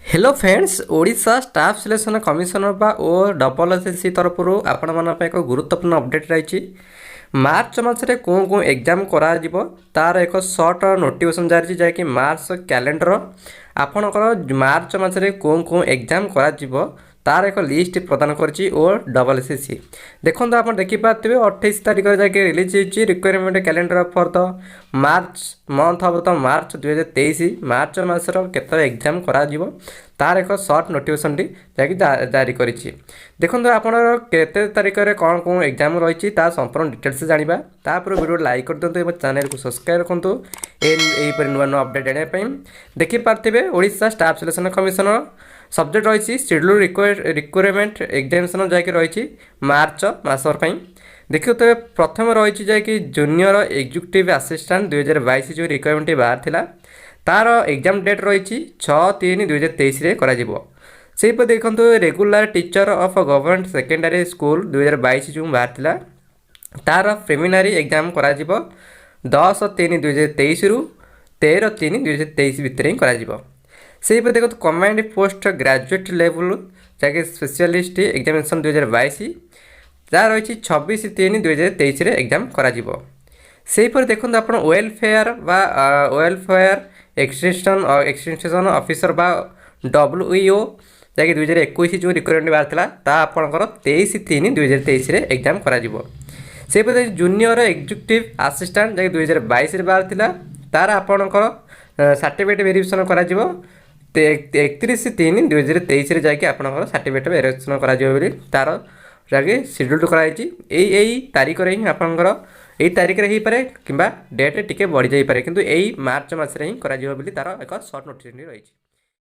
Hello friends Odisha staff selection commissioner बा O double SSC तरफ आपण एक गुरुत्वपूर्ण अपडेट रही मार्च मसरे कौन कौन एग्जाम कर तार एक सर्ट नोटिफिकेशन जारी जैकि मार्च कैलेंडर आपणकर मार्च मसरे कौन कौन एग्जाम कर तार एक लिस्ट प्रदान करछि ओ डबल एसएससी देखो आप देखिपे 28 तारिख जाके रिलीज होती requirement calendar for the March month हम तो मार्च 2023 मार्च मसर केत एग्जाम कर तार एक सर्ट नोटिफिकेशन टी जारी करिछि देखो आप केते तारिख में कौन कौन एग्जाम रही संपूर्ण डिटेल्स जाना तापर वीडियो लाइक कर दिंतु चैनल को सब्सक्राइब रखु यहीपर नुआ नुआ अपडेट जानापी देखिपारे Odisha staff selection commissioner subject रही शेड्यूल रिक्वायरमेंट एग्जामिनेशन जैक रही मार्च मसर देखिए तो प्रथम रही जैकि जूनियर एग्जीक्यूटिव असिस्टेंट 2022 जो रिक्वायरमेंट बाहर थिला तार एग्जाम डेट रही 6/3/2023 से देखो regular teacher of government secondary school 2022 जो बाहर थिला तार प्रिलिमिनारी एग्जाम करा 10/3/2023 रु 13/3/2023 भितर ही से देखो कमांड पोस्ट ग्रेजुएट लेवल जैसे स्पेशलिस्ट एग्जामिनेशन 2022 जहाँ रही 26/3/2023 एग्जाम कर देखो आप वेलफेयर वेलफेयर एक्सटेंशन ऑफिसर बा WEO जैसे 2021 जो रिक्वायरमेंट बाहर आपंकर 23/3/2023 एग्जाम कर जूनियर एग्जीक्यूटिव असिस्टेंट जैसे 2022 बाहर तार आपंकर सर्टिफिकेट वेरिफिकेशन कर 31/3/2023 जाकि आपंकर सर्टिफिकेट वेरिफिकेशन कर तार जगह शेड्यूल कराई यही तारीख ही आपंकर यही तारीख ही पारे कि डेट टी बढ़ी जापे कि मार्च मसरे ही तार एक सर्ट नोटिफिकेशन रही।